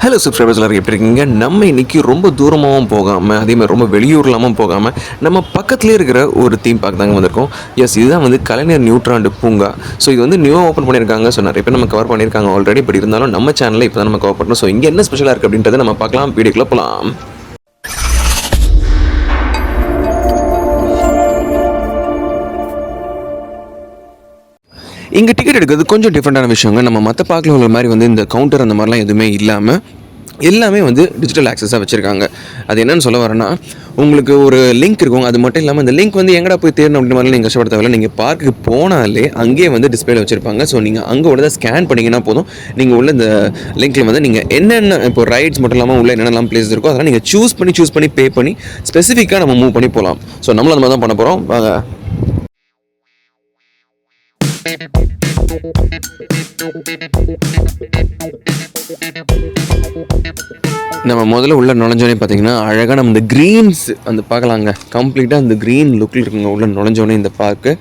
Hello subscribers எல்லாரும் எப்படி இருக்கீங்க? நம்ம இன்றைக்கி ரொம்ப தூரமாகவும் போகாமல் அதேமாதிரி ரொம்ப வெளியூர்லாமல் போகாமல் நம்ம பக்கத்துலேயே இருக்கிற ஒரு தீம் பார்க் தாங்க வந்திருக்கோம். எஸ், இதுதான் வந்து கலைஞர் நியூட்ராண்டு பூங்கா. ஸோ இது வந்து நியூவாக ஓப்பன் பண்ணியிருக்காங்க. ஸோ நிறைய பேர் நம்ம கவர் பண்ணியிருக்காங்க ஆல்ரெடி. பட் இருந்தாலும் நம்ம சேனலில் இப்போ தான் நம்ம கவர் பண்ணோம். ஸோ இங்கே என்ன ஸ்பெஷலாக இருக்குது அப்படின்றத நம்ம பார்க்கலாம். வீடியோக்குள்ளே போகலாம். இங்கே டிக்கெட் எடுக்கிறது கொஞ்சம் டிஃப்ரெண்ட்டான விஷயங்க. நம்ம மற்ற பார்க்கில் உள்ள மாதிரி வந்து இந்த கவுண்டர் அந்த மாதிரிலாம் எதுவுமே இல்லாமல் எல்லாமே வந்து டிஜிட்டல் ஆக்சஸாக வச்சுருக்காங்க. அது என்னென்னு சொல்ல வரேன்னா, உங்களுக்கு ஒரு லிங்க் இருக்கும். அது மட்டும் இல்லாமல் இந்த லிங்க் வந்து எங்கடா போய் தேடணும் அப்படின்ற மாதிரி நீங்கள் கஷ்டப்பட தேவையில்லை. நீங்கள் பார்க்குக்கு போனாலே அங்கேயே வந்து டிஸ்பிளேல வச்சுருப்பாங்க. ஸோ நீங்கள் அங்கே உள்ள ஸ்கேன் பண்ணிங்கன்னா போதும். நீங்கள் உள்ள இந்த லிங்க்கில் வந்து நீங்கள் என்னென்ன இப்போ ரைட்ஸ் மட்டும் இல்லாமல் உள்ள என்னென்னலாம் பிளேஸ் இருக்கோ அதெல்லாம் நீங்கள் சூஸ் பண்ணி பே பண்ணி ஸ்பெசிஃபிக்காக நம்ம மூவ் பண்ணி போகலாம். ஸோ நம்மளும் அந்த மாதிரி தான் பண்ண போகிறோம். வாங்க. நம்ம முதல்ல உள்ள நுழைஞ்சோடனே பார்த்தீங்கன்னா அழகாக நம்ம இந்த க்ரீன்ஸ் வந்து பார்க்கலாங்க. கம்ப்ளீட்டாக அந்த க்ரீன் லுக்கில் இருக்குங்க உள்ள நுழைஞ்சோடனே இந்த பார்க்கு.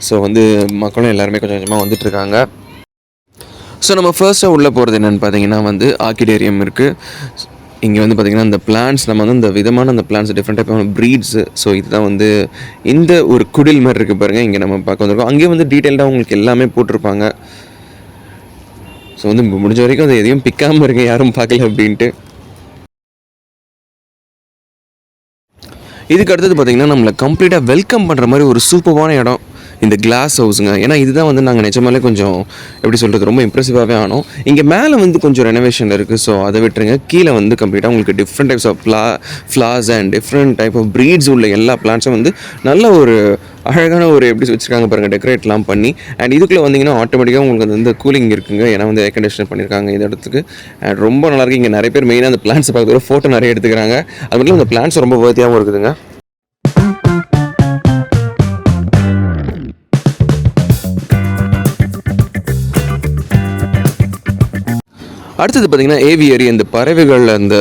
ஸோ வந்து மக்களும் எல்லாருமே கொஞ்சம் கொஞ்சமாக வந்துட்டுருக்காங்க. ஸோ நம்ம ஃபர்ஸ்ட்டாக உள்ளே போகிறது என்னென்னு பார்த்தீங்கன்னா வந்து ஆர்க்கிடேரியம் இருக்குது. இங்கே வந்து பார்த்திங்கன்னா இந்த பிளான்ஸ் நம்ம வந்து இந்த விதமான அந்த பிளான்ஸ் டிஃப்ரெண்ட் டைப்பான ப்ரீட்ஸு. ஸோ இதுதான் வந்து இந்த ஒரு குடில் மாதிரி இருக்குது பாருங்கள். இங்கே நம்ம பார்க்க வந்திருக்கோம். அங்கேயே வந்து டீட்டெயில்டாக உங்களுக்கு எல்லாமே போட்டிருப்பாங்க. ஸோ வந்து முடிஞ்ச வரைக்கும் அது எதையும் பிக்காமல் இருங்க, யாரும் பார்க்கல அப்படின்ட்டு. இதுக்கு அடுத்தது பார்த்திங்கன்னா நம்மளை கம்ப்ளீட்டாக வெல்கம் பண்ணுற மாதிரி ஒரு சூப்பரான இடம் இந்த கிளாஸ் ஹவுஸுங்க. ஏன்னா இதுதான் வந்து நாங்கள் நிஜமாலே கொஞ்சம் எப்படி சொல்கிறது ரொம்ப இம்ப்ரெசிவாகவே ஆனோம். இங்கே மேலே வந்து கொஞ்சம் ரெனோவேஷன் இருக்குது. ஸோ அதை விட்டுருங்க. கீழே வந்து கம்ப்ளீட்டாக உங்களுக்கு different types of flowers and different type of breeds உள்ள எல்லா பிளான்ட்ஸும் வந்து நல்ல ஒரு அழகான ஒரு எப்படி வச்சுருக்காங்க பாருங்கள், டெக்கரேட்லாம் பண்ணி. அண்ட் இதுக்குள்ளே வந்தீங்கன்னா ஆட்டோமேட்டிக்காக உங்களுக்கு வந்து கூலிங் இருக்குங்க. ஏன்னா வந்து ஏர் கண்டிஷன் பண்ணியிருக்காங்க இந்த இடத்துக்கு. அண்ட் ரொம்ப நல்லாயிருக்கு. இங்கே நிறைய பேர் மெயினாக அந்த பிளான்ட்ஸ் பார்க்குறது ஃபோட்டோ நிறைய எடுத்துக்கிறாங்க. அது மட்டும் அந்த பிளான்ட்ஸ் ரொம்ப வர்த்தியாகவும் இருக்குதுங்க. அடுத்தது பார்த்திங்கன்னா ஏவியரி, இந்த பறவைகள் அந்த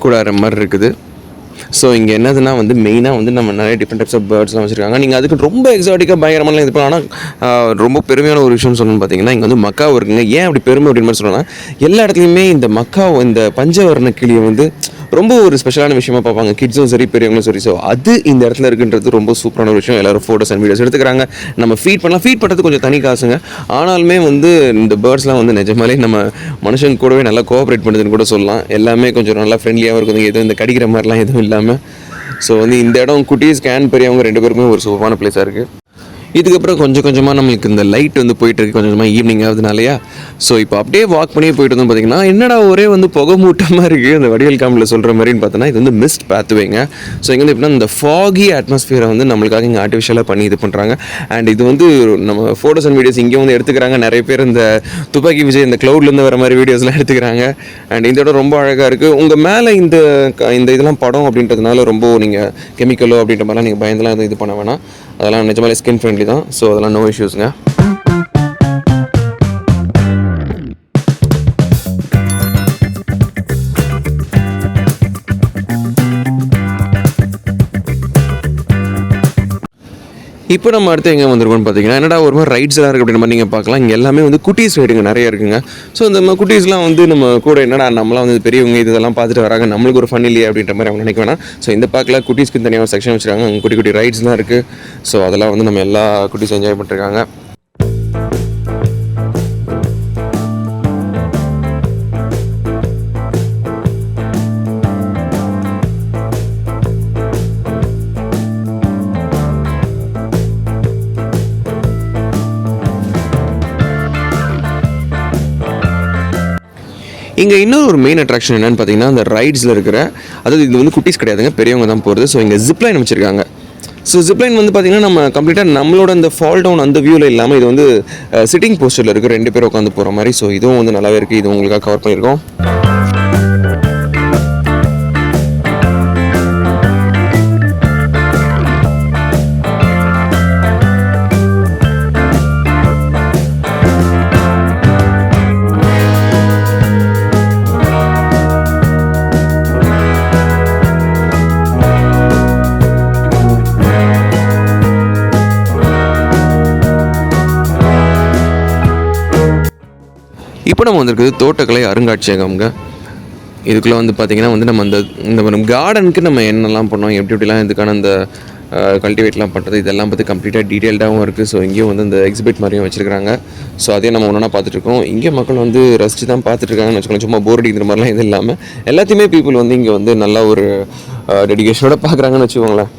கூடார மாதிரி இருக்குது. ஸோ இங்கே என்னதுன்னா வந்து மெயினாக வந்து நம்ம நிறைய டிஃப்ரெண்ட் டைப்ஸ் ஆஃப் பேர்ட்ஸ்லாம் வச்சுருக்காங்க. நீங்கள் அதுக்கு ரொம்ப எக்ஸாட்டிக்காக பயங்கரமாலாம் இது பண்ணலாம். ஆனால் ரொம்ப பெருமையான ஒரு விஷயம் சொல்லணும்னு பார்த்தீங்கன்னா இங்கே வந்து மக்காவும் இருக்குங்க. ஏன் அப்படி பெருமை அப்படின்னு மாதிரி சொல்லலாம், எல்லா இடத்துலையுமே இந்த மக்காவும் இந்த பஞ்சவர்ண கிளியை வந்து ரொம்ப ஒரு ஸ்பெஷலான விஷயமா பார்ப்பாங்க, கிட்ஸும் சரி பெரியவங்களும் சரி. ஸோ அது இந்த இடத்துல இருக்குன்றது ரொம்ப சூப்பரான ஒரு விஷயம். எல்லோரும் ஃபோட்டோஸ் அண்ட் வீடியோஸ் எடுத்துக்கிறாங்க. நம்ம ஃபீட் பண்ணுறது கொஞ்சம் தனி காசுங்க. ஆனாலுமே வந்து இந்த பேர்ட்ஸ்லாம் வந்து நிஜமாலே நம்ம மனுஷங்க கூடவே நல்லா கோஆப்ரேட் பண்ணுதுன்னு கூட சொல்லலாம். எல்லாமே கொஞ்சம் நல்லா ஃப்ரெண்ட்லியாகவும் இருக்குது. எதுவும் இந்த கடிக்கிற மாதிரிலாம் எதுவும் இல்லாமல். ஸோ வந்து இந்த இடம் குட்டீஸ் ஸ்கேன் பெரியவங்க ரெண்டு பேருக்குமே ஒரு சூப்பரான பிளேஸாக இருக்குது. இதுக்கப்புறம் கொஞ்சம் கொஞ்சமாக நம்மளுக்கு இந்த லைட் வந்து போயிட்டுருக்கு. கொஞ்சம் கொஞ்சமாக ஈவினிங் ஆகுதுனாலையா. ஸோ இப்போ அப்படியே வாக் பண்ணியே போயிட்டு வந்து பார்த்திங்கன்னா என்னடா ஒரே வந்து புகை மூட்டமாக இருக்குது அந்த வடிவேல் காமில் சொல்கிற மாதிரின்னு பார்த்தோன்னா இது வந்து மிஸ்ட் பேத்வேங்க. ஸோ இங்கே வந்து எப்படின்னா இந்த ஃபாகி அட்மாஸ்பியரை வந்து நம்மளுக்காக இங்கே ஆர்டிஃபிஷியலாக பண்ணி இது பண்ணுறாங்க. அண்ட் இது வந்து நம்ம ஃபோட்டோஸ் அண்ட் வீடியோஸ் இங்கே வந்து எடுத்துக்கிறாங்க. நிறைய பேர் இந்த துப்பாக்கி விஜய் இந்த க்ளவுட்லேருந்து வர மாதிரி வீடியோஸ்லாம் எடுத்துக்கிறாங்க. அண்ட் இந்த இடம் ரொம்ப அழகாக இருக்குது. உங்கள் மேலே இந்த இதெல்லாம் படம் அப்படின்றதுனால ரொம்ப நீங்கள் கெமிக்கலோ அப்படின்ற மாதிரிலாம் நீங்கள் பயந்துலாம் இது பண்ண வேணாம். அதெல்லாம் நிஜமாலே ஸ்கின் ஃப்ரெண்ட்லி தான். ஸோ அதெல்லாம் நோ இஷ்யூஸுங்க. இப்போ நம்ம அடுத்து எங்கே வந்திருக்கோம்னு பார்த்தீங்கன்னா என்னடா ஒரு மாதிரி ரைட்ஸ்லாம் இருக்குது அப்படின்ற மாதிரி நீங்கள் பார்க்கலாம். இங்கே எல்லாமே வந்து குட்டீஸ் ரைடுங்க நிறைய இருக்குங்க. ஸோ இந்த குட்டீஸ்லாம் வந்து நம்ம கூட என்னடா நம்மளாம் வந்து பெரியவங்க இதெல்லாம் பார்த்துட்டு வராங்க, நம்மளுக்கு ஒரு ஃபன் இல்லையே அப்படின்ற மாதிரி அவங்க நினைக்க வேணாம். ஸோ இந்த பார்க்கில் குட்டீஸ்க்கு தனியாக ஒரு செக்ஷன் வச்சுருக்காங்க. அங்கே குட்டி ரைட்ஸ்லாம் இருக்குது. ஸோ அதெல்லாம் வந்து நம்ம எல்லா குட்டீஸ் என்ஜாய் பண்ணிருக்காங்க. இங்கே இன்னொரு மெயின் அட்ராக்ஷன் என்னென்னு பார்த்தீங்கன்னா அந்த ரைட்ஸில் இருக்கிற, அதாவது இது வந்து குட்டீஸ் கிடையாதுங்க, பெரியவங்க தான் போகிறது. ஸோ இங்கே ஜிப்லைன் வச்சுருக்காங்க. ஸோ ஜிப்லைன் வந்து பார்த்திங்கன்னா நம்ம கம்ப்ளீட்டாக நம்மளோட அந்த ஃபால் டவுன் அந்த வியூவில் இல்லாமல் இது வந்து சிட்டிங் போஸ்டரில் இருக்குது, 2 பேர் உட்காந்து போகிற மாதிரி. ஸோ இதுவும் வந்து நல்லாவே இருக்குது. இது உங்களுக்காக கவர் பண்ணியிருக்கோம். இப்போ நம்ம வந்திருக்குது தோட்டக்கலை அருங்காட்சியகம்ங்க. இதுக்குள்ளே வந்து பார்த்திங்கன்னா வந்து நம்ம இந்த கார்டனுக்கு நம்ம என்னெல்லாம் பண்ணோம், எப்படி எப்படிலாம் இதுக்கான அந்த கல்டிவேட்லாம் பண்ணுறது இதெல்லாம் பற்றி கம்ப்ளீட்டாக டீட்டெயில்டாகவும் இருக்குது. ஸோ இங்கேயும் வந்து இந்த எக்ஸிபிட் மாதிரியும் வச்சுருக்காங்க. ஸோ அதையும் நம்ம ஒன்றா பார்த்துட்ருக்கோம். இங்கே மக்கள் வந்து ரசித்து தான் பார்த்துட்ருக்காங்கன்னு வச்சுக்கோங்க. சும்மா போர் அடிக்கிற மாதிரிலாம் இது இல்லாமல் எல்லாத்தையுமே பீப்புள் வந்து இங்கே வந்து நல்லா ஒரு டெடிகேஷனோட பார்க்குறாங்கன்னு வச்சுக்கோங்களேன்.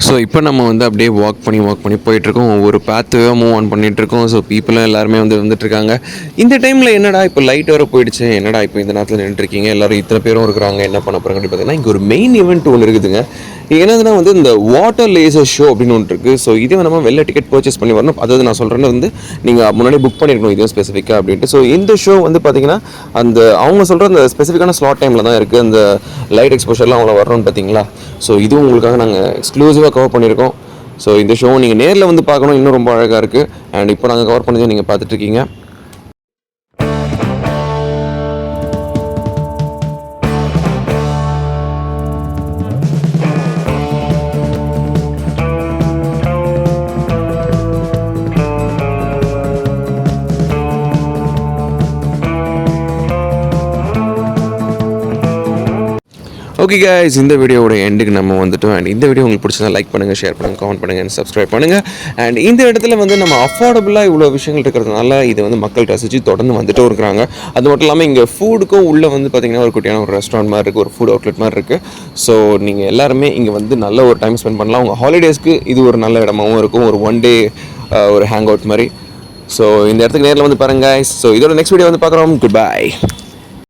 ஸோ இப்போ நம்ம வந்து அப்படியே வாக் பண்ணி போயிட்டுருக்கோம். ஒவ்வொரு பேத்துவே மூவ் ஆன் பண்ணிகிட்ருக்கோம். ஸோ பீப்புளும் எல்லாருமே வந்து வந்துட்டுருக்காங்க. இந்த டைமில் என்னடா இப்போ லைட் வர போயிடுச்சு, என்னடா இப்போ இந்த நேரத்தில் நின்றுருக்கீங்க, எல்லோரும் இத்தனை பேரும் இருக்கிறாங்க, என்ன பண்ண போகிறாங்க அப்படின்னு பார்த்தீங்கன்னா இங்கே ஒரு மெயின் ஈவெண்ட் ஒன்று இருக்குதுங்க. என்னதுன்னா வந்து இந்த வாட்டர் லேசர் ஷோ அப்படின்னு ஒன்று இருக்குது. ஸோ இதே நம்ம வெளில டிக்கெட் பர்ச்சேஸ் பண்ணி வரணும். அதாவது நான் சொல்கிறேன்னு வந்து நீங்கள் முன்னாடி புக் பண்ணியிருக்கணும் இதுவும் ஸ்பெசிஃபிக்காக அப்படின்ட்டு. ஸோ இந்த ஷோ வந்து பார்த்திங்கன்னா அந்த அவங்க சொல்கிற அந்த ஸ்பெசிஃபிக்கான ஸ்லாட் டைமில் தான் இருக்குது. அந்த லைட் எக்ஸ்போஷர்லாம் அவங்கள வரணும்னு பார்த்தீங்களா. ஸோ இதுவும் உங்களுக்காக நாங்கள் எக்ஸ்க்ளூசிவாக கவர் பண்ணியிருக்கோம். ஸோ இந்த ஷோ நீங்கள் நேரில் வந்து பார்க்கணும், இன்னும் ரொம்ப அழகாக இருக்குது. அண்ட் இப்போ நாங்கள் கவர் பண்ணதை நீங்கள் பார்த்துட்ருக்கீங்க. ஓகே கைஸ், இந்த வீடியோவோட எண்டுக்கு நம்ம வந்துட்டோம். அண்ட் இந்த வீடியோ உங்களுக்கு பிடிச்சதா லைக் பண்ணுங்கள், ஷேர் பண்ணுங்கள், கமெண்ட் பண்ணுங்கள், அண்ட் சப்ஸ்கிரைப் பண்ணுங்கள். அண்ட் இந்த இடத்துல வந்து நம்ம அஃபோர்டபுளாக இவ்வளோ விஷயங்கள் இருக்கிறதுனால இது வந்து மக்கள் ரசித்து தொடர்ந்து வந்துட்டு இருக்கிறாங்க. அது மட்டும் இல்லாமல் இங்கே ஃபுட்டுக்கும் உள்ளே வந்து பார்த்திங்கன்னா ஒரு குட்டியான ஒரு ரெஸ்டாரண்ட் மாதிரி இருக்குது, ஒரு ஃபுட் அவுட்லெட் மாதிரி இருக்குது. ஸோ நீங்கள் எல்லாருமே இங்கே வந்து நல்ல ஒரு டைம் ஸ்பெண்ட் பண்ணலாம். உங்கள் ஹாலிடேஸ்க்கு இது ஒரு நல்ல இடமாகவும் இருக்கும், ஒரு ஒன் டே ஒரு ஹேங் அவுட் மாதிரி. ஸோ இந்த இடத்துக்கு நேரில் வந்து பாருங்கள் கைஸ். ஸோ இதோட நெக்ஸ்ட் வீடியோ வந்து பார்க்குறோம். Good bye.